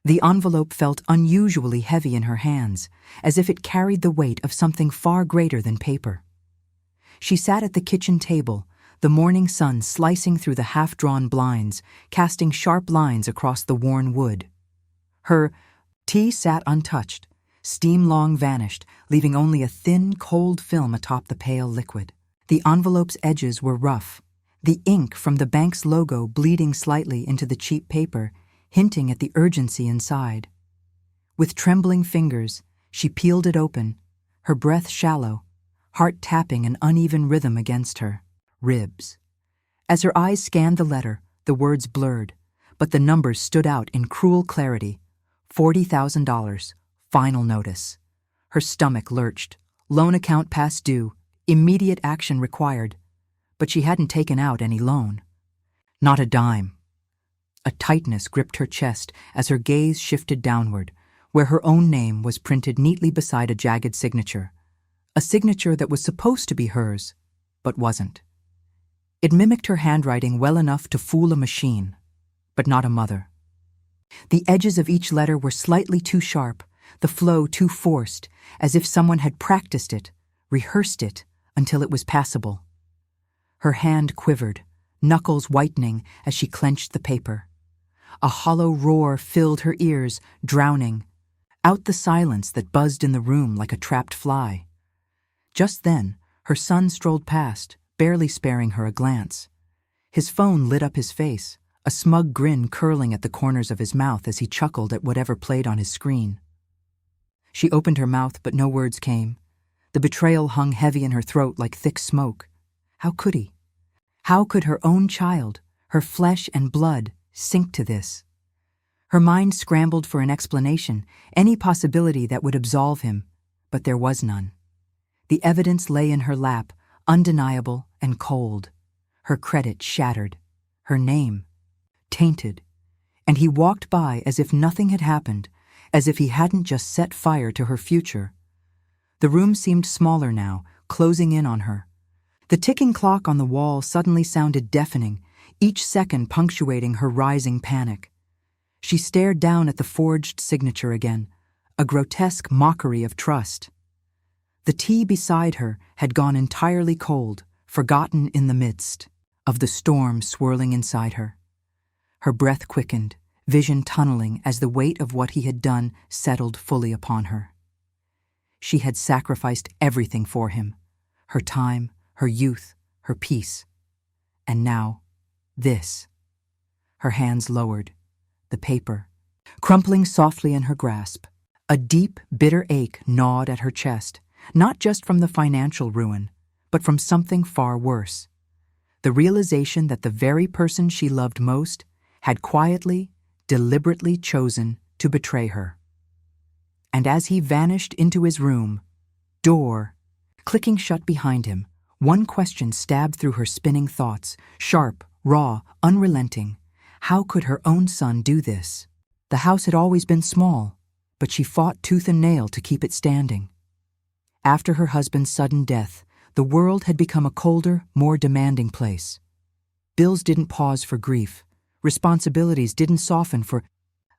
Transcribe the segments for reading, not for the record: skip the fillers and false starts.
The envelope felt unusually heavy in her hands, as if it carried the weight of something far greater than paper. She sat at the kitchen table, the morning sun slicing through the half-drawn blinds, casting sharp lines across the worn wood. Her tea sat untouched, steam long vanished, leaving only a thin, cold film atop the pale liquid. The envelope's edges were rough, the ink from the bank's logo bleeding slightly into the cheap paper, hinting at the urgency inside. With trembling fingers, she peeled it open, her breath shallow, heart tapping an uneven rhythm against her ribs. As her eyes scanned the letter, the words blurred, but the numbers stood out in cruel clarity. $40,000, final notice. Her stomach lurched. Loan account past due, immediate action required. But she hadn't taken out any loan. Not a dime. A tightness gripped her chest as her gaze shifted downward, where her own name was printed neatly beside a jagged signature. A signature that was supposed to be hers, but wasn't. It mimicked her handwriting well enough to fool a machine, but not a mother. The edges of each letter were slightly too sharp, the flow too forced, as if someone had practiced it, rehearsed it, until it was passable. Her hand quivered, knuckles whitening as she clenched the paper. A hollow roar filled her ears, drowning out the silence that buzzed in the room like a trapped fly. Just then, her son strolled past, barely sparing her a glance. His phone lit up his face, a smug grin curling at the corners of his mouth as he chuckled at whatever played on his screen. She opened her mouth, but no words came. The betrayal hung heavy in her throat like thick smoke. How could he? How could her own child, her flesh and blood, sink to this? Her mind scrambled for an explanation, any possibility that would absolve him, but there was none. The evidence lay in her lap, undeniable and cold. Her credit shattered, her name tainted, and he walked by as if nothing had happened, as if he hadn't just set fire to her future. The room seemed smaller now, closing in on her. The ticking clock on the wall suddenly sounded deafening, each second punctuating her rising panic. She stared down at the forged signature again, a grotesque mockery of trust. The tea beside her had gone entirely cold, forgotten in the midst of the storm swirling inside her. Her breath quickened, vision tunneling as the weight of what he had done settled fully upon her. She had sacrificed everything for him, her time, her youth, her peace. And now, this. Her hands lowered, the paper, crumpling softly in her grasp. A deep, bitter ache gnawed at her chest, not just from the financial ruin, but from something far worse. The realization that the very person she loved most had quietly, deliberately chosen to betray her. And as he vanished into his room, door clicking shut behind him, one question stabbed through her spinning thoughts, sharp, raw, unrelenting. How could her own son do this? The house had always been small, but she fought tooth and nail to keep it standing. After her husband's sudden death, the world had become a colder, more demanding place. Bills didn't pause for grief. Responsibilities didn't soften for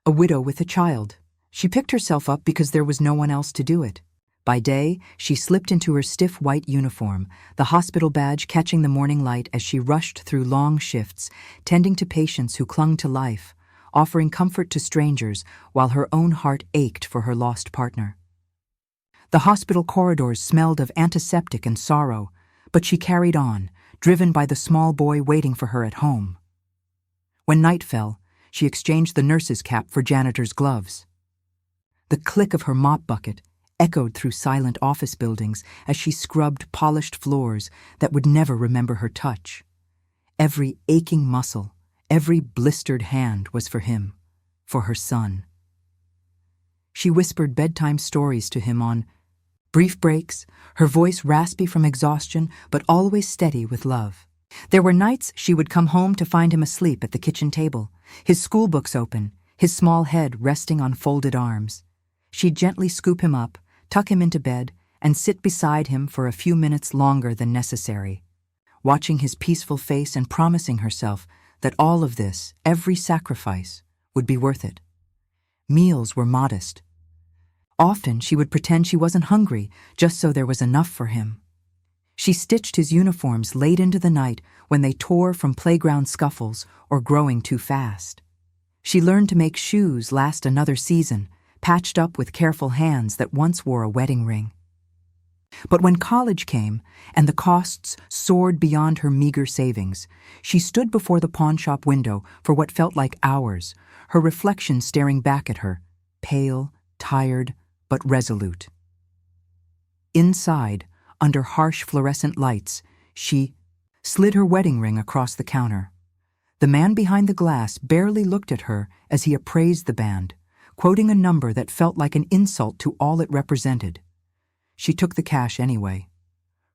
a widow with a child. She picked herself up because there was no one else to do it. By day, she slipped into her stiff white uniform, the hospital badge catching the morning light as she rushed through long shifts, tending to patients who clung to life, offering comfort to strangers while her own heart ached for her lost partner. The hospital corridors smelled of antiseptic and sorrow, but she carried on, driven by the small boy waiting for her at home. When night fell, she exchanged the nurse's cap for janitor's gloves. The click of her mop bucket echoed through silent office buildings as she scrubbed polished floors that would never remember her touch. Every aching muscle, every blistered hand was for him, for her son. She whispered bedtime stories to him on brief breaks, her voice raspy from exhaustion but always steady with love. There were nights she would come home to find him asleep at the kitchen table, his school books open, his small head resting on folded arms. She'd gently scoop him up, tuck him into bed, and sit beside him for a few minutes longer than necessary, watching his peaceful face and promising herself that all of this, every sacrifice, would be worth it. Meals were modest. Often she would pretend she wasn't hungry just so there was enough for him. She stitched his uniforms late into the night when they tore from playground scuffles or growing too fast. She learned to make shoes last another season, patched up with careful hands that once wore a wedding ring. But when college came and the costs soared beyond her meager savings, she stood before the pawnshop window for what felt like hours, her reflection staring back at her, pale, tired, but resolute. Inside, under harsh fluorescent lights, she slid her wedding ring across the counter. The man behind the glass barely looked at her as he appraised the band, quoting a number that felt like an insult to all it represented. She took the cash anyway.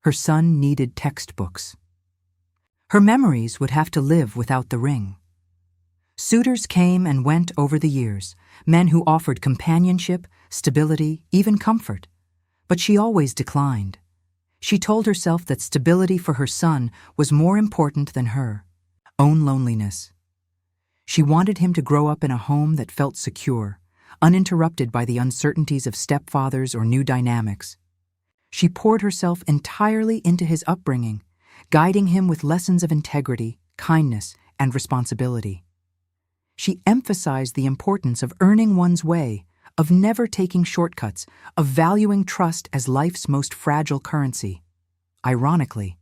Her son needed textbooks. Her memories would have to live without the ring. Suitors came and went over the years, men who offered companionship, stability, even comfort. But she always declined. She told herself that stability for her son was more important than her own loneliness. She wanted him to grow up in a home that felt secure, uninterrupted by the uncertainties of stepfathers or new dynamics. She poured herself entirely into his upbringing, guiding him with lessons of integrity, kindness, and responsibility. She emphasized the importance of earning one's way, of never taking shortcuts, of valuing trust as life's most fragile currency. Ironically,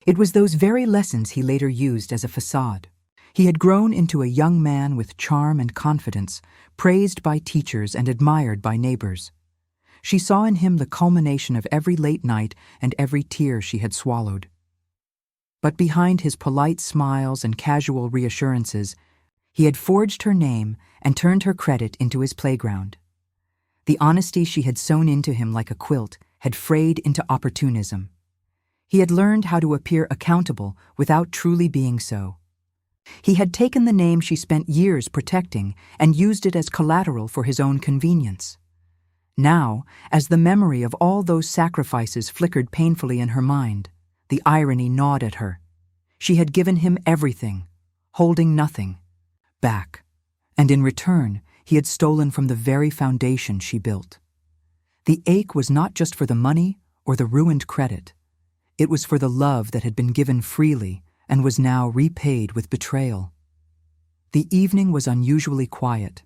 it was those very lessons he later used as a facade. He had grown into a young man with charm and confidence, praised by teachers and admired by neighbors. She saw in him the culmination of every late night and every tear she had swallowed. But behind his polite smiles and casual reassurances, he had forged her name and turned her credit into his playground. The honesty she had sewn into him like a quilt had frayed into opportunism. He had learned how to appear accountable without truly being so. He had taken the name she spent years protecting and used it as collateral for his own convenience. Now, as the memory of all those sacrifices flickered painfully in her mind, the irony gnawed at her. She had given him everything, holding nothing back, and in return, he had stolen from the very foundation she built. The ache was not just for the money or the ruined credit. It was for the love that had been given freely and was now repaid with betrayal. The evening was unusually quiet.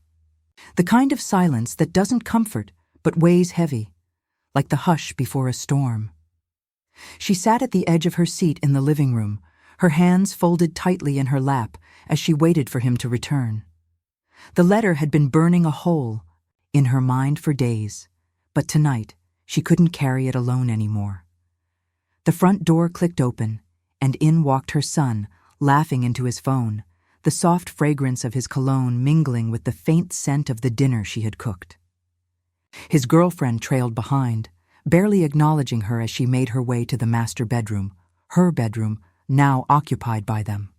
The kind of silence that doesn't comfort but weighs heavy, like the hush before a storm. She sat at the edge of her seat in the living room, her hands folded tightly in her lap as she waited for him to return. The letter had been burning a hole in her mind for days, but tonight she couldn't carry it alone anymore. The front door clicked open, and in walked her son, laughing into his phone, the soft fragrance of his cologne mingling with the faint scent of the dinner she had cooked. His girlfriend trailed behind, barely acknowledging her as she made her way to the master bedroom, her bedroom, now occupied by them.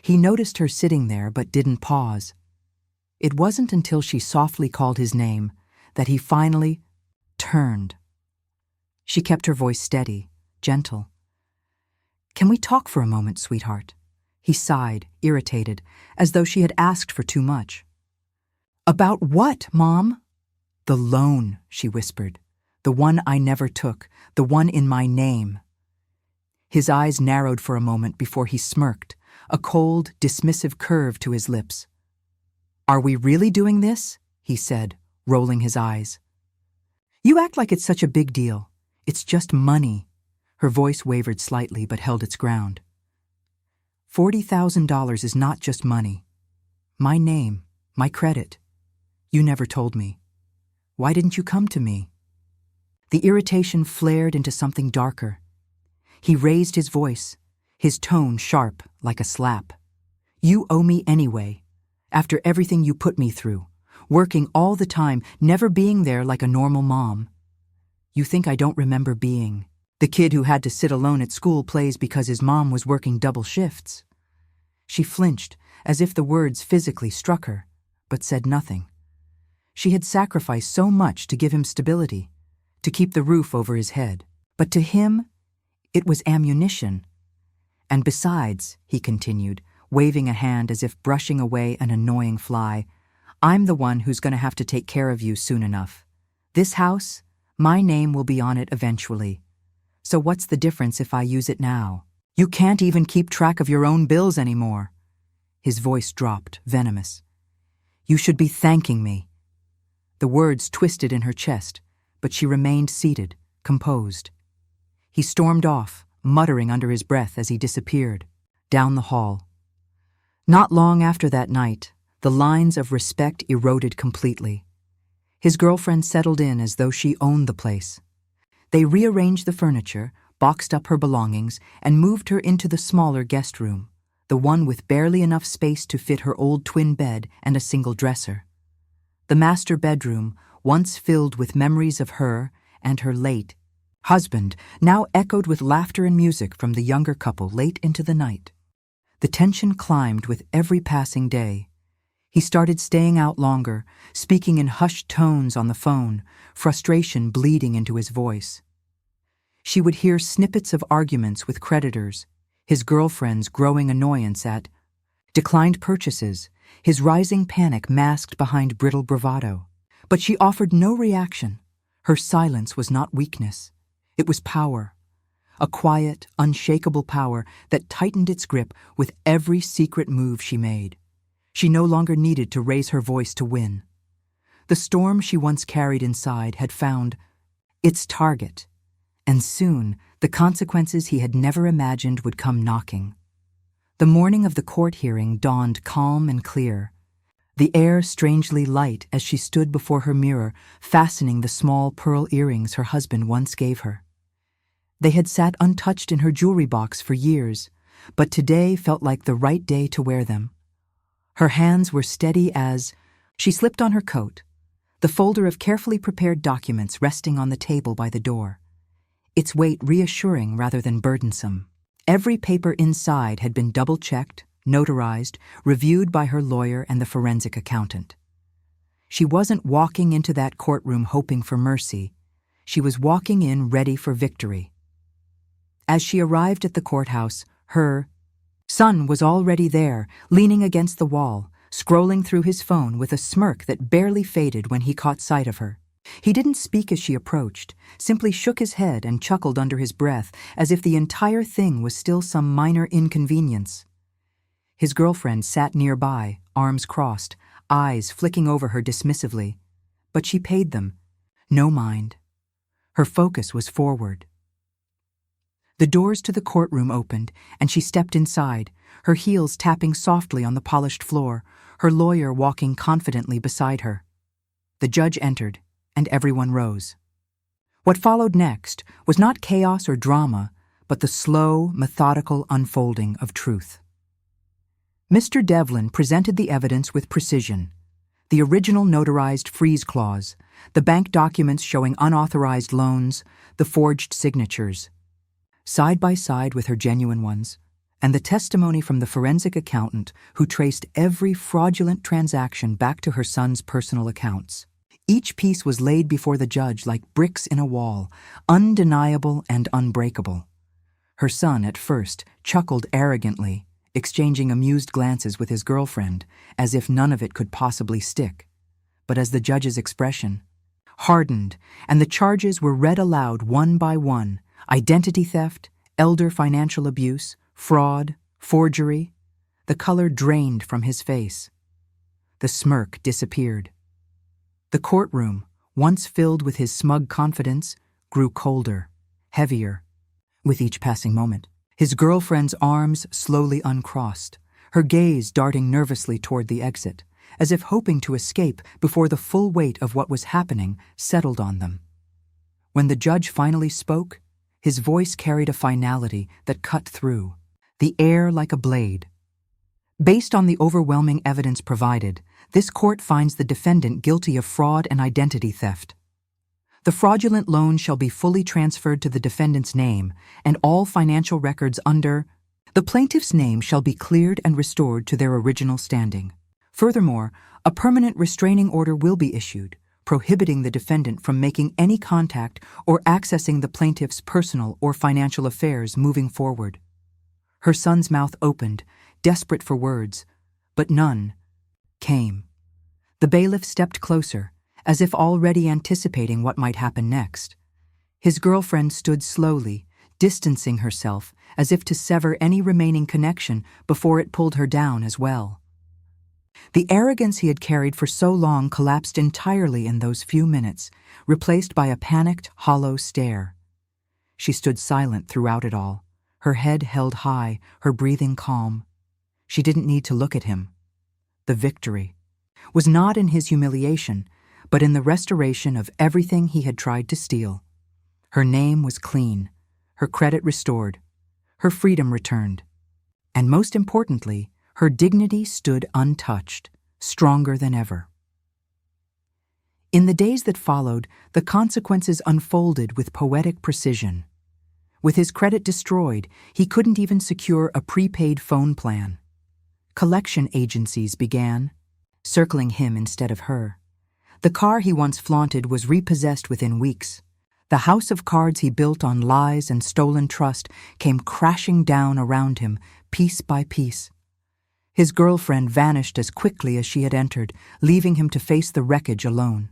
He noticed her sitting there but didn't pause. It wasn't until she softly called his name that he finally turned. She kept her voice steady, gentle. "Can we talk for a moment, sweetheart?" He sighed, irritated, as though she had asked for too much. "About what, Mom?" "The loan," she whispered. "The one I never took, the one in my name." His eyes narrowed for a moment before he smirked, a cold, dismissive curve to his lips. "Are we really doing this?" he said, rolling his eyes. "You act like it's such a big deal. It's just money." Her voice wavered slightly but held its ground. $40,000 is not just money. My name, my credit. You never told me. Why didn't you come to me? The irritation flared into something darker. He raised his voice, his tone sharp like a slap. "You owe me anyway, after everything you put me through, working all the time, never being there like a normal mom. You think I don't remember being the kid who had to sit alone at school plays because his mom was working double shifts?" She flinched, as if the words physically struck her, but said nothing. She had sacrificed so much to give him stability, to keep the roof over his head. But to him, it was ammunition. "And besides," he continued, waving a hand as if brushing away an annoying fly, I'm the one who's going to have to take care of you soon enough. This house, my name will be on it eventually. So what's the difference if I use it now? You can't even keep track of your own bills anymore." His voice dropped, venomous. "You should be thanking me." The words twisted in her chest, but she remained seated, composed. He stormed off, muttering under his breath as he disappeared, down the hall. Not long after that night, the lines of respect eroded completely. His girlfriend settled in as though she owned the place. They rearranged the furniture, boxed up her belongings, and moved her into the smaller guest room, the one with barely enough space to fit her old twin bed and a single dresser. The master bedroom, once filled with memories of her and her late husband, now echoed with laughter and music from the younger couple late into the night. The tension climbed with every passing day. He started staying out longer, speaking in hushed tones on the phone, frustration bleeding into his voice. She would hear snippets of arguments with creditors, his girlfriend's growing annoyance at declined purchases, his rising panic masked behind brittle bravado. But she offered no reaction. Her silence was not weakness. It was power. A quiet, unshakable power that tightened its grip with every secret move she made. She no longer needed to raise her voice to win. The storm she once carried inside had found its target, and soon the consequences he had never imagined would come knocking. The morning of the court hearing dawned calm and clear, the air strangely light as she stood before her mirror, fastening the small pearl earrings her husband once gave her. They had sat untouched in her jewelry box for years, but today felt like the right day to wear them. Her hands were steady as she slipped on her coat, the folder of carefully prepared documents resting on the table by the door, its weight reassuring rather than burdensome. Every paper inside had been double-checked, notarized, reviewed by her lawyer and the forensic accountant. She wasn't walking into that courtroom hoping for mercy. She was walking in ready for victory. As she arrived at the courthouse, her son was already there, leaning against the wall, scrolling through his phone with a smirk that barely faded when he caught sight of her. He didn't speak as she approached, simply shook his head and chuckled under his breath as if the entire thing was still some minor inconvenience. His girlfriend sat nearby, arms crossed, eyes flicking over her dismissively. But she paid them no mind. Her focus was forward. The doors to the courtroom opened, and she stepped inside, her heels tapping softly on the polished floor, her lawyer walking confidently beside her. The judge entered, and everyone rose. What followed next was not chaos or drama, but the slow, methodical unfolding of truth. Mr. Devlin presented the evidence with precision. The original notarized freeze clause, the bank documents showing unauthorized loans, the forged signatures, side by side with her genuine ones, and the testimony from the forensic accountant who traced every fraudulent transaction back to her son's personal accounts. Each piece was laid before the judge like bricks in a wall, undeniable and unbreakable. Her son, at first, chuckled arrogantly, exchanging amused glances with his girlfriend, as if none of it could possibly stick. But as the judge's expression hardened, and the charges were read aloud one by one, identity theft, elder financial abuse, fraud, forgery, the color drained from his face. The smirk disappeared. The courtroom, once filled with his smug confidence, grew colder, heavier, with each passing moment. His girlfriend's arms slowly uncrossed, her gaze darting nervously toward the exit, as if hoping to escape before the full weight of what was happening settled on them. When the judge finally spoke, his voice carried a finality that cut through, the air like a blade. Based on the overwhelming evidence provided, this court finds the defendant guilty of fraud and identity theft. The fraudulent loan shall be fully transferred to the defendant's name, and all financial records under the plaintiff's name shall be cleared and restored to their original standing. Furthermore, a permanent restraining order will be issued, prohibiting the defendant from making any contact or accessing the plaintiff's personal or financial affairs moving forward. Her son's mouth opened, desperate for words, but none came. The bailiff stepped closer, as if already anticipating what might happen next. His girlfriend stood slowly, distancing herself as if to sever any remaining connection before it pulled her down as well. The arrogance he had carried for so long collapsed entirely in those few minutes, replaced by a panicked, hollow stare. She stood silent throughout it all, her head held high, her breathing calm. She didn't need to look at him. The victory was not in his humiliation, but in the restoration of everything he had tried to steal. Her name was clean, her credit restored, her freedom returned, and most importantly, her dignity stood untouched, stronger than ever. In the days that followed, the consequences unfolded with poetic precision. With his credit destroyed, he couldn't even secure a prepaid phone plan. Collection agencies began, circling him instead of her. The car he once flaunted was repossessed within weeks. The house of cards he built on lies and stolen trust came crashing down around him, piece by piece. His girlfriend vanished as quickly as she had entered, leaving him to face the wreckage alone.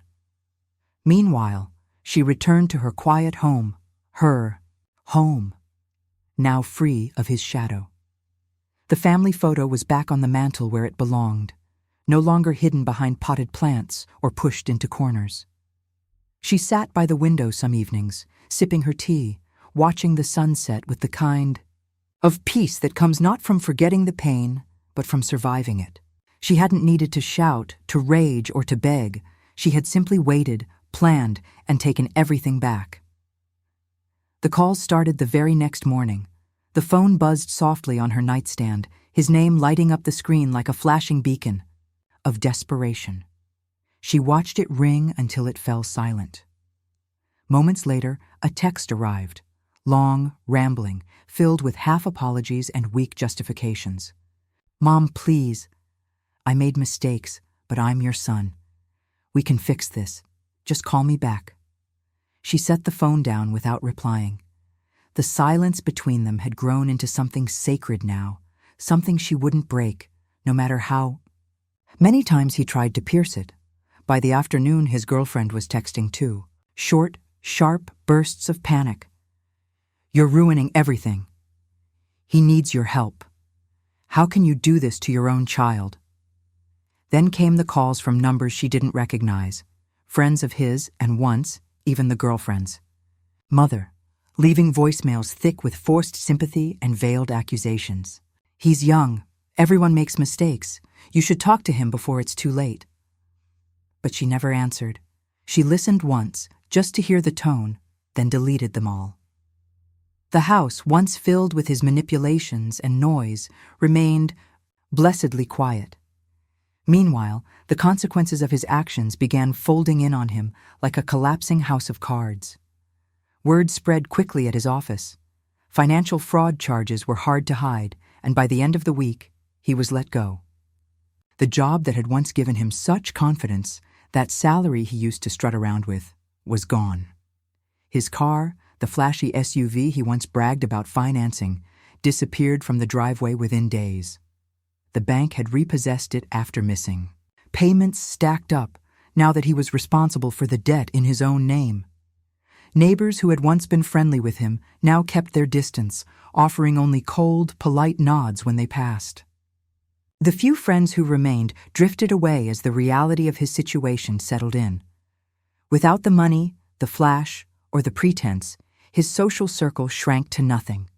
Meanwhile, she returned to her quiet home, her home, now free of his shadow. The family photo was back on the mantel where it belonged, no longer hidden behind potted plants or pushed into corners. She sat by the window some evenings, sipping her tea, watching the sunset with the kind of peace that comes not from forgetting the pain, but from surviving it. She hadn't needed to shout, to rage, or to beg. She had simply waited, planned, and taken everything back. The calls started the very next morning. The phone buzzed softly on her nightstand, his name lighting up the screen like a flashing beacon of desperation. She watched it ring until it fell silent. Moments later, a text arrived, long, rambling, filled with half apologies and weak justifications. "Mom, please. I made mistakes, but I'm your son. We can fix this. Just call me back." She set the phone down without replying. The silence between them had grown into something sacred now, something she wouldn't break, no matter how. Many times he tried to pierce it. By the afternoon, his girlfriend was texting too. Short, sharp bursts of panic. "You're ruining everything. He needs your help. How can you do this to your own child?" Then came the calls from numbers she didn't recognize, friends of his and once, even the girlfriend's. Mother, leaving voicemails thick with forced sympathy and veiled accusations. "He's young. Everyone makes mistakes. You should talk to him before it's too late." But she never answered. She listened once, just to hear the tone, then deleted them all. The house, once filled with his manipulations and noise, remained blessedly quiet. Meanwhile, the consequences of his actions began folding in on him like a collapsing house of cards. Word spread quickly at his office. Financial fraud charges were hard to hide, and by the end of the week, he was let go. The job that had once given him such confidence, that salary he used to strut around with, was gone. His car, the flashy SUV he once bragged about financing, disappeared from the driveway within days. The bank had repossessed it after missing. Payments stacked up, now that he was responsible for the debt in his own name. Neighbors who had once been friendly with him now kept their distance, offering only cold, polite nods when they passed. The few friends who remained drifted away as the reality of his situation settled in. Without the money, the flash, or the pretense, his social circle shrank to nothing.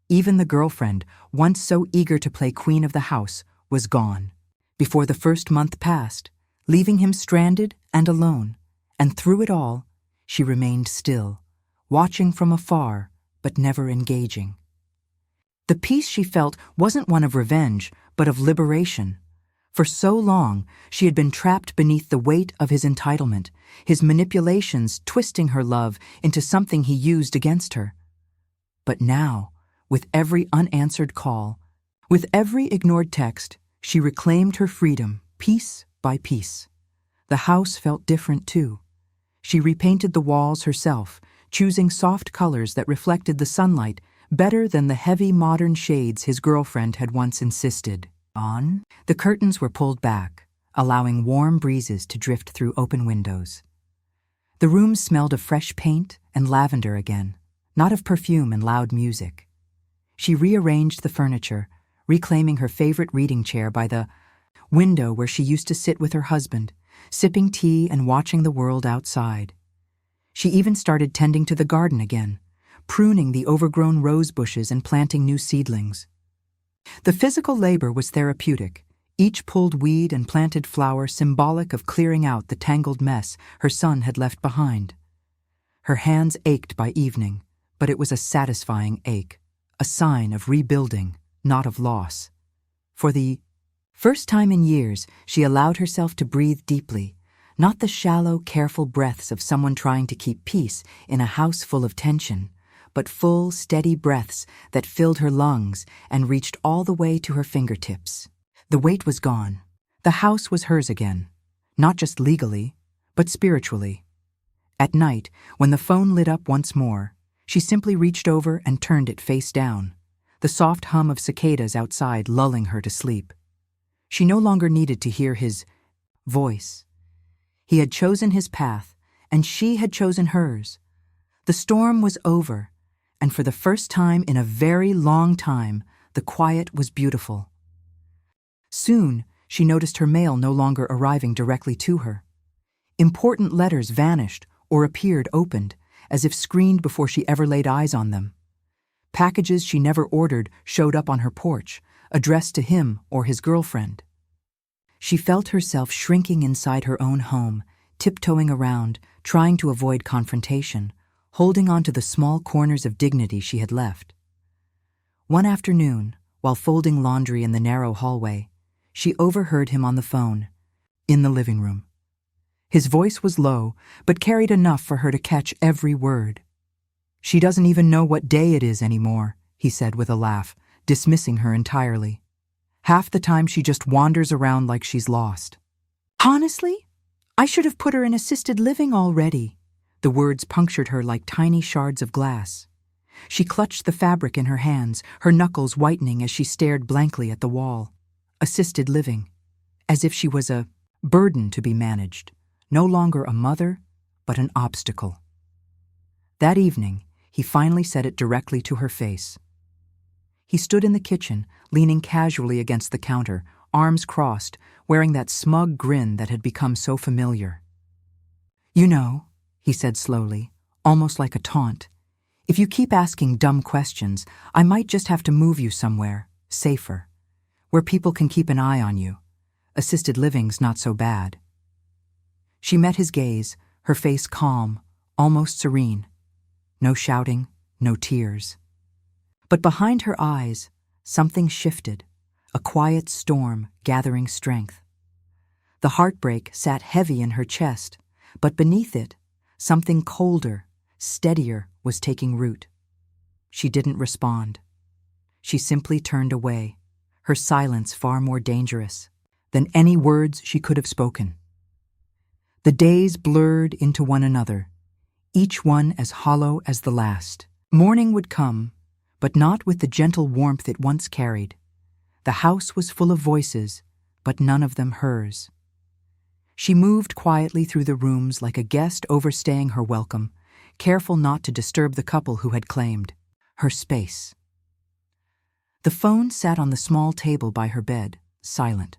Even the girlfriend, once so eager to play queen of the house, was gone. Before the first month passed, leaving him stranded and alone, and through it all, she remained still, watching from afar, but never engaging. The peace she felt wasn't one of revenge, but of liberation. For so long, she had been trapped beneath the weight of his entitlement, his manipulations twisting her love into something he used against her. But now, with every unanswered call, with every ignored text, she reclaimed her freedom, piece by piece. The house felt different too. She repainted the walls herself, choosing soft colors that reflected the sunlight better than the heavy modern shades his girlfriend had once insisted on. The curtains were pulled back, allowing warm breezes to drift through open windows. The room smelled of fresh paint and lavender again, not of perfume and loud music. She rearranged the furniture, reclaiming her favorite reading chair by the window where she used to sit with her husband, sipping tea and watching the world outside. She even started tending to the garden again, pruning the overgrown rose bushes and planting new seedlings. The physical labor was therapeutic. Each pulled weed and planted flower symbolic of clearing out the tangled mess her son had left behind. Her hands ached by evening, but it was a satisfying ache, a sign of rebuilding, not of loss. For the first time in years, she allowed herself to breathe deeply, not the shallow, careful breaths of someone trying to keep peace in a house full of tension, but full, steady breaths that filled her lungs and reached all the way to her fingertips. The weight was gone. The house was hers again, not just legally, but spiritually. At night, when the phone lit up once more, she simply reached over and turned it face down, the soft hum of cicadas outside lulling her to sleep. She no longer needed to hear his voice. He had chosen his path, and she had chosen hers. The storm was over, and for the first time in a very long time, the quiet was beautiful. Soon, she noticed her mail no longer arriving directly to her. Important letters vanished or appeared opened, as if screened before she ever laid eyes on them. Packages she never ordered showed up on her porch, addressed to him or his girlfriend. She felt herself shrinking inside her own home, tiptoeing around, trying to avoid confrontation, holding on to the small corners of dignity she had left. One afternoon, while folding laundry in the narrow hallway, she overheard him on the phone, in the living room. His voice was low, but carried enough for her to catch every word. "She doesn't even know what day it is anymore," he said with a laugh, dismissing her entirely. "Half the time she just wanders around like she's lost." "Honestly, I should have put her in assisted living already." The words punctured her like tiny shards of glass. She clutched the fabric in her hands, her knuckles whitening as she stared blankly at the wall. Assisted living, as if she was a burden to be managed, no longer a mother, but an obstacle. That evening, he finally said it directly to her face. He stood in the kitchen, leaning casually against the counter, arms crossed, wearing that smug grin that had become so familiar. "You know," he said slowly, almost like a taunt, "if you keep asking dumb questions, I might just have to move you somewhere, safer, where people can keep an eye on you. Assisted living's not so bad." She met his gaze, her face calm, almost serene. No shouting, no tears. But behind her eyes, something shifted, a quiet storm gathering strength. The heartbreak sat heavy in her chest, but beneath it, something colder, steadier was taking root. She didn't respond. She simply turned away, her silence far more dangerous than any words she could have spoken. The days blurred into one another, each one as hollow as the last. Morning would come, but not with the gentle warmth it once carried. The house was full of voices, but none of them hers. She moved quietly through the rooms like a guest overstaying her welcome, careful not to disturb the couple who had claimed her space. The phone sat on the small table by her bed, silent.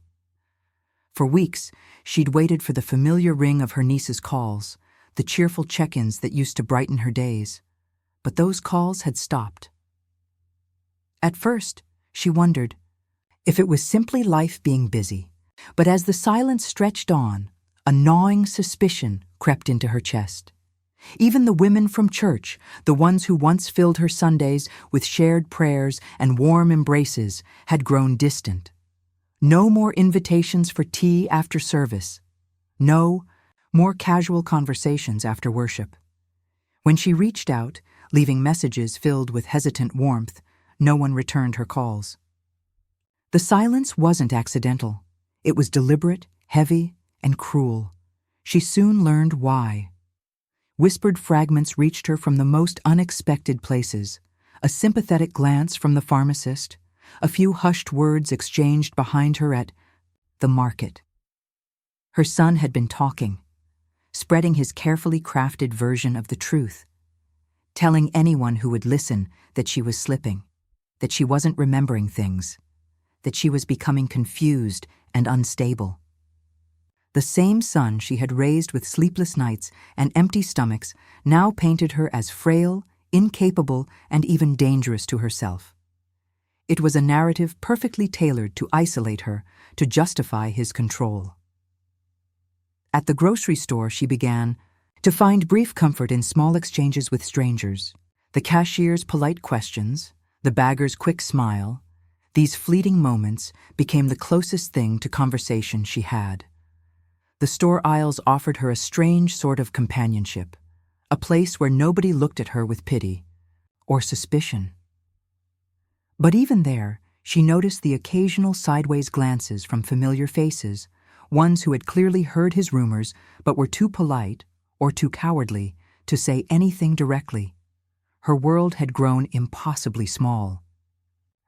For weeks, she'd waited for the familiar ring of her niece's calls, the cheerful check-ins that used to brighten her days. But those calls had stopped. At first, she wondered if it was simply life being busy, but as the silence stretched on, a gnawing suspicion crept into her chest. Even the women from church, the ones who once filled her Sundays with shared prayers and warm embraces, had grown distant. No more invitations for tea after service. No more casual conversations after worship. When she reached out, leaving messages filled with hesitant warmth, no one returned her calls. The silence wasn't accidental. It was deliberate, heavy, and cruel. She soon learned why. Whispered fragments reached her from the most unexpected places, a sympathetic glance from the pharmacist, a few hushed words exchanged behind her at the market. Her son had been talking, spreading his carefully crafted version of the truth, telling anyone who would listen that she was slipping, that she wasn't remembering things, that she was becoming confused and unstable. The same son she had raised with sleepless nights and empty stomachs now painted her as frail, incapable, and even dangerous to herself. It was a narrative perfectly tailored to isolate her, to justify his control. At the grocery store, she began to find brief comfort in small exchanges with strangers, the cashier's polite questions, the bagger's quick smile. These fleeting moments became the closest thing to conversation she had. The store aisles offered her a strange sort of companionship, a place where nobody looked at her with pity or suspicion. But even there, she noticed the occasional sideways glances from familiar faces, ones who had clearly heard his rumors but were too polite or too cowardly to say anything directly. Her world had grown impossibly small.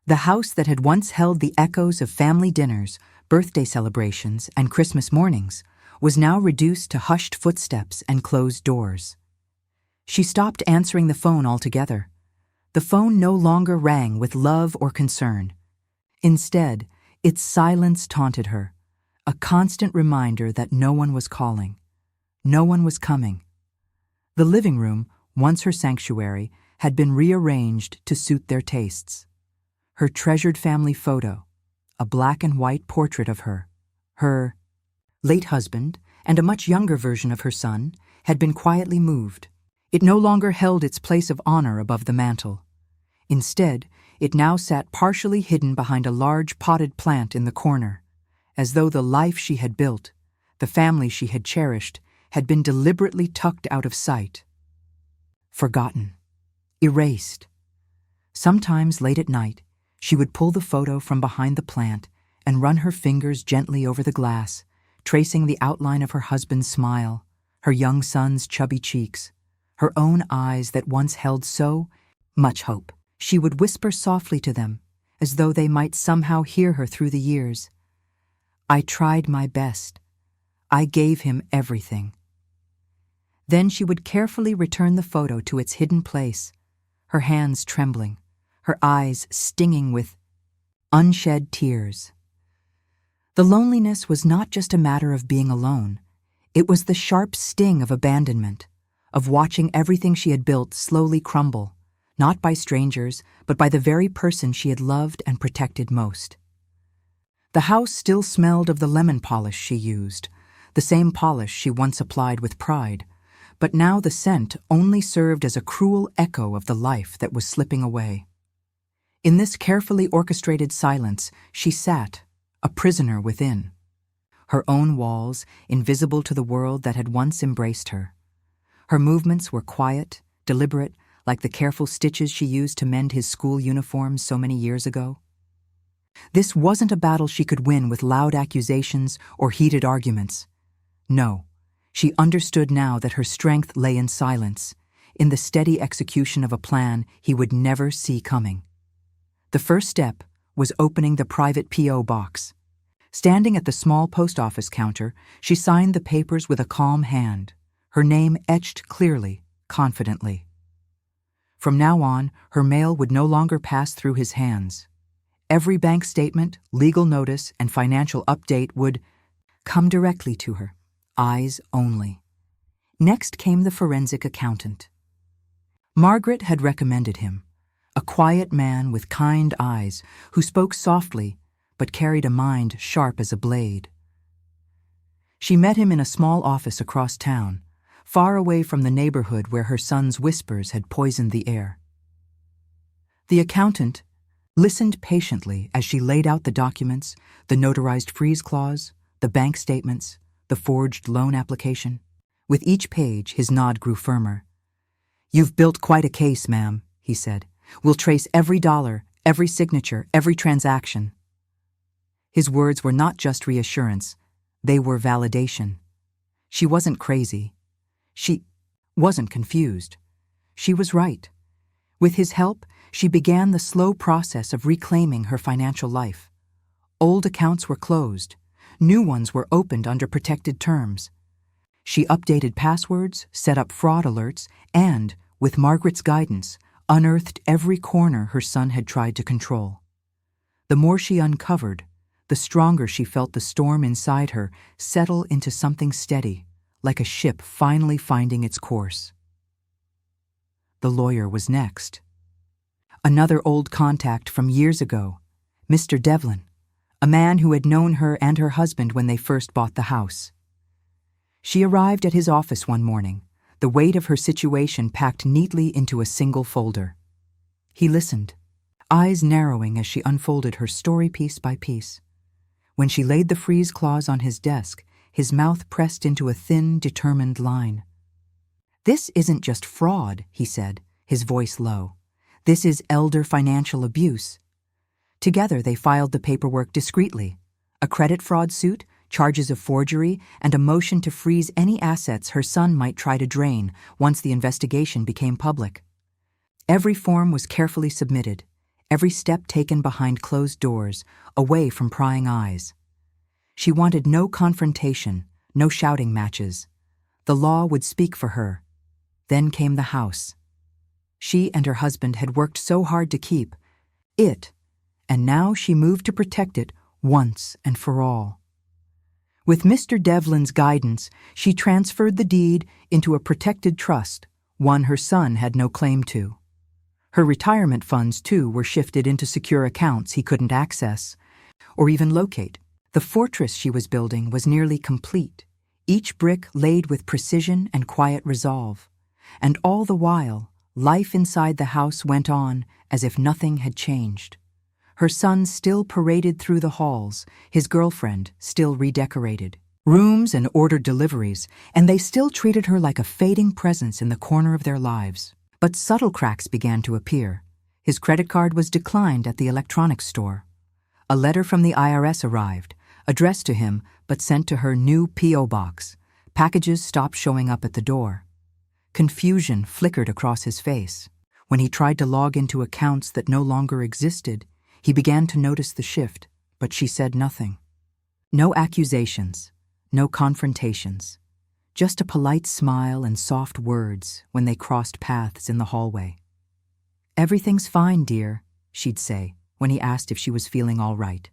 The house that had once held the echoes of family dinners, birthday celebrations, and Christmas mornings was now reduced to hushed footsteps and closed doors. She stopped answering the phone altogether. The phone no longer rang with love or concern. Instead, its silence taunted her, a constant reminder that no one was calling, no one was coming. The living room, once her sanctuary, had been rearranged to suit their tastes. Her treasured family photo, a black and white portrait of her late husband, and a much younger version of her son, had been quietly moved. It no longer held its place of honor above the mantel. Instead, it now sat partially hidden behind a large potted plant in the corner, as though the life she had built, the family she had cherished, had been deliberately tucked out of sight. Forgotten. Erased. Sometimes late at night, she would pull the photo from behind the plant and run her fingers gently over the glass, tracing the outline of her husband's smile, her young son's chubby cheeks, her own eyes that once held so much hope. She would whisper softly to them, as though they might somehow hear her through the years. I tried my best. I gave him everything. Then she would carefully return the photo to its hidden place, her hands trembling, her eyes stinging with unshed tears. The loneliness was not just a matter of being alone. It was the sharp sting of abandonment, of watching everything she had built slowly crumble, not by strangers, but by the very person she had loved and protected most. The house still smelled of the lemon polish she used, the same polish she once applied with pride, but now the scent only served as a cruel echo of the life that was slipping away. In this carefully orchestrated silence, she sat, a prisoner within. Her own walls, invisible to the world that had once embraced her. Her movements were quiet, deliberate, like the careful stitches she used to mend his school uniforms so many years ago. This wasn't a battle she could win with loud accusations or heated arguments. No, she understood now that her strength lay in silence, in the steady execution of a plan he would never see coming. The first step was opening the private P.O. box. Standing at the small post office counter, she signed the papers with a calm hand, her name etched clearly, confidently. From now on, her mail would no longer pass through his hands. Every bank statement, legal notice, and financial update would come directly to her, eyes only. Next came the forensic accountant. Margaret had recommended him, a quiet man with kind eyes who spoke softly but carried a mind sharp as a blade. She met him in a small office across town, far away from the neighborhood where her son's whispers had poisoned the air. The accountant listened patiently as she laid out the documents, the notarized freeze clause, the bank statements, the forged loan application. With each page, his nod grew firmer. "You've built quite a case, ma'am," he said. "We'll trace every dollar, every signature, every transaction." His words were not just reassurance, they were validation. She wasn't crazy. She wasn't confused. She was right. With his help, she began the slow process of reclaiming her financial life. Old accounts were closed. New ones were opened under protected terms. She updated passwords, set up fraud alerts, and, with Margaret's guidance, unearthed every corner her son had tried to control. The more she uncovered, the stronger she felt the storm inside her settle into something steady, like a ship finally finding its course. The lawyer was next. Another old contact from years ago, Mr. Devlin, a man who had known her and her husband when they first bought the house. She arrived at his office one morning, the weight of her situation packed neatly into a single folder. He listened, eyes narrowing as she unfolded her story piece by piece. When she laid the freeze clause on his desk, his mouth pressed into a thin, determined line. "This isn't just fraud," he said, his voice low. "This is elder financial abuse." Together they filed the paperwork discreetly. A credit fraud suit, charges of forgery, and a motion to freeze any assets her son might try to drain once the investigation became public. Every form was carefully submitted, every step taken behind closed doors, away from prying eyes. She wanted no confrontation, no shouting matches. The law would speak for her. Then came the house. She and her husband had worked so hard to keep it, and now she moved to protect it once and for all. With Mr. Devlin's guidance, she transferred the deed into a protected trust, one her son had no claim to. Her retirement funds, too, were shifted into secure accounts he couldn't access or even locate. The fortress she was building was nearly complete, each brick laid with precision and quiet resolve. And all the while, life inside the house went on as if nothing had changed. Her son still paraded through the halls, his girlfriend still redecorated rooms and ordered deliveries, and they still treated her like a fading presence in the corner of their lives. But subtle cracks began to appear. His credit card was declined at the electronics store. A letter from the IRS arrived, addressed to him but sent to her new P.O. box. Packages stopped showing up at the door. Confusion flickered across his face. When he tried to log into accounts that no longer existed, he began to notice the shift, but she said nothing. No accusations, no confrontations, just a polite smile and soft words when they crossed paths in the hallway. "Everything's fine, dear," she'd say when he asked if she was feeling all right.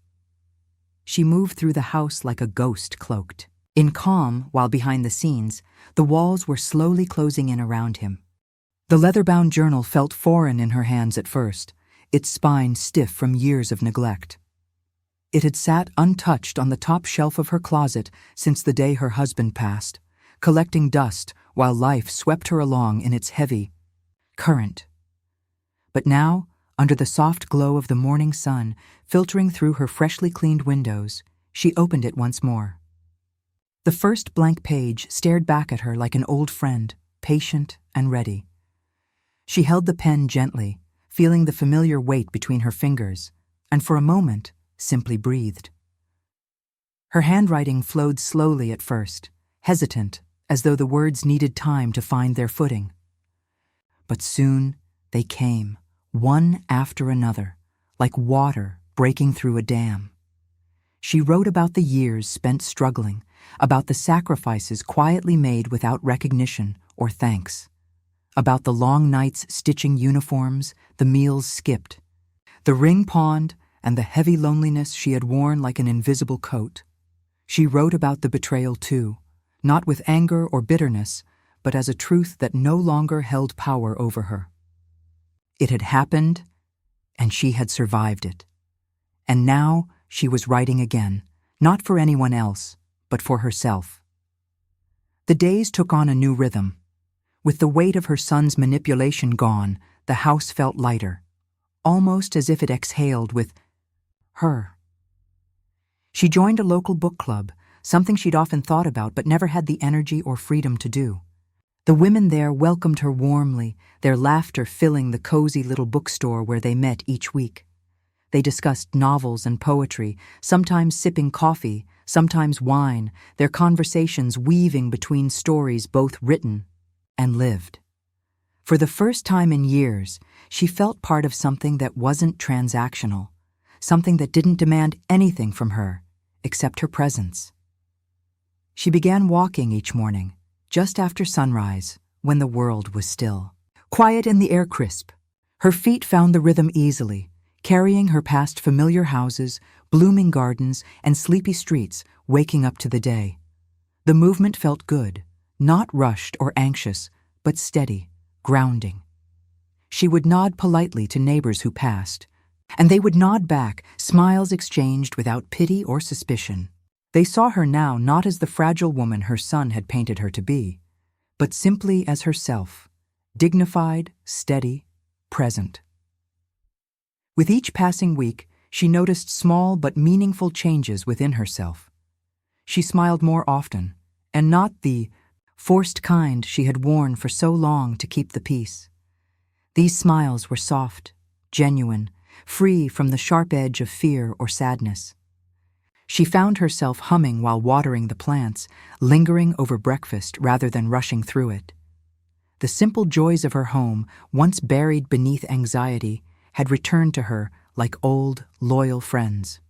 She moved through the house like a ghost cloaked. In calm, while behind the scenes, the walls were slowly closing in around him. The leather-bound journal felt foreign in her hands at first, its spine stiff from years of neglect. It had sat untouched on the top shelf of her closet since the day her husband passed, collecting dust while life swept her along in its heavy current. But now, under the soft glow of the morning sun filtering through her freshly cleaned windows, she opened it once more. The first blank page stared back at her like an old friend, patient and ready. She held the pen gently, feeling the familiar weight between her fingers, and for a moment simply breathed. Her handwriting flowed slowly at first, hesitant, as though the words needed time to find their footing. But soon they came, one after another, like water breaking through a dam. She wrote about the years spent struggling, about the sacrifices quietly made without recognition or thanks, about the long nights stitching uniforms, the meals skipped, the ring pawned, and the heavy loneliness she had worn like an invisible coat. She wrote about the betrayal too, not with anger or bitterness, but as a truth that no longer held power over her. It had happened, and she had survived it. And now she was writing again, not for anyone else, but for herself. The days took on a new rhythm. With the weight of her son's manipulation gone, the house felt lighter, almost as if it exhaled with her. She joined a local book club, something she'd often thought about but never had the energy or freedom to do. The women there welcomed her warmly, their laughter filling the cozy little bookstore where they met each week. They discussed novels and poetry, sometimes sipping coffee, sometimes wine, their conversations weaving between stories both written and lived. For the first time in years, she felt part of something that wasn't transactional, something that didn't demand anything from her except her presence. She began walking each morning, just after sunrise, when the world was still. Quiet and the air crisp, her feet found the rhythm easily, carrying her past familiar houses, blooming gardens, and sleepy streets, waking up to the day. The movement felt good, not rushed or anxious, but steady, grounding. She would nod politely to neighbors who passed, and they would nod back, smiles exchanged without pity or suspicion. They saw her now not as the fragile woman her son had painted her to be, but simply as herself, dignified, steady, present. With each passing week, she noticed small but meaningful changes within herself. She smiled more often, and not the forced kind she had worn for so long to keep the peace. These smiles were soft, genuine, free from the sharp edge of fear or sadness. She found herself humming while watering the plants, lingering over breakfast rather than rushing through it. The simple joys of her home, once buried beneath anxiety, had returned to her like old, loyal friends.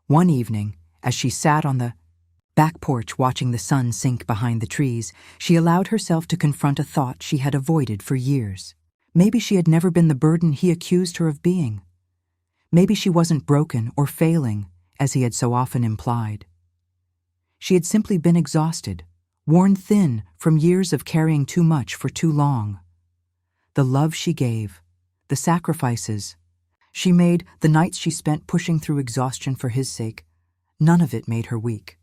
One evening, as she sat on the back porch watching the sun sink behind the trees, she allowed herself to confront a thought she had avoided for years. Maybe she had never been the burden he accused her of being. Maybe she wasn't broken or failing, as he had so often implied. She had simply been exhausted, worn thin from years of carrying too much for too long. The love she gave, the sacrifices she made, the nights she spent pushing through exhaustion for his sake, none of it made her weak.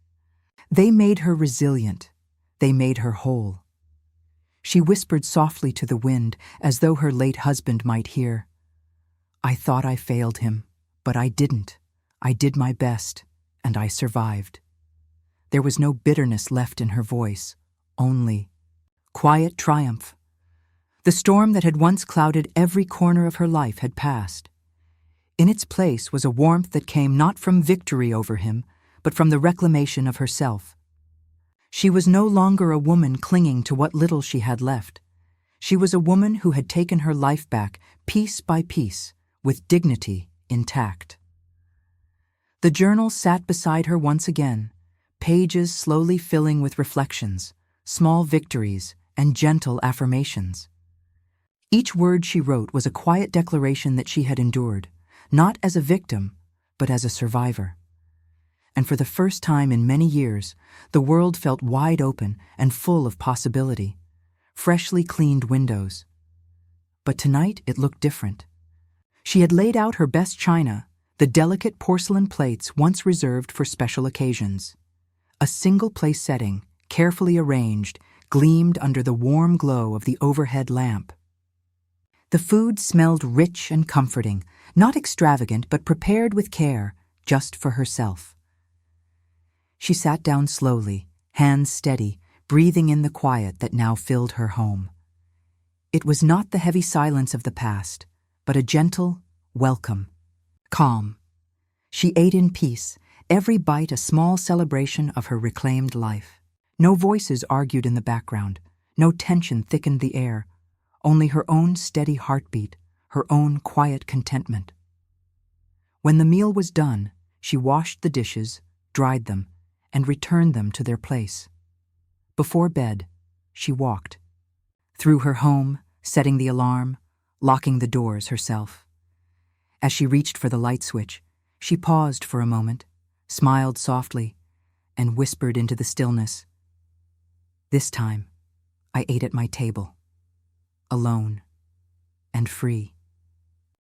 They made her resilient. They made her whole. She whispered softly to the wind, as though her late husband might hear. "I thought I failed him, but I didn't. I did my best, and I survived." There was no bitterness left in her voice, only quiet triumph. The storm that had once clouded every corner of her life had passed. In its place was a warmth that came not from victory over him, but from the reclamation of herself. She was no longer a woman clinging to what little she had left. She was a woman who had taken her life back, piece by piece, with dignity intact. The journal sat beside her once again, pages slowly filling with reflections, small victories, and gentle affirmations. Each word she wrote was a quiet declaration that she had endured, not as a victim, but as a survivor. And for the first time in many years, the world felt wide open and full of possibility, freshly cleaned windows. But tonight it looked different. She had laid out her best china, the delicate porcelain plates once reserved for special occasions. A single-place setting, carefully arranged, gleamed under the warm glow of the overhead lamp. The food smelled rich and comforting, not extravagant but prepared with care, just for herself. She sat down slowly, hands steady, breathing in the quiet that now filled her home. It was not the heavy silence of the past, but a gentle welcome, calm. She ate in peace, every bite a small celebration of her reclaimed life. No voices argued in the background, no tension thickened the air, only her own steady heartbeat, her own quiet contentment. When the meal was done, she washed the dishes, dried them, and returned them to their place. Before bed, she walked. Through her home, setting the alarm, locking the doors herself. As she reached for the light switch, she paused for a moment, smiled softly, and whispered into the stillness. "This time, I ate at my table, alone and free."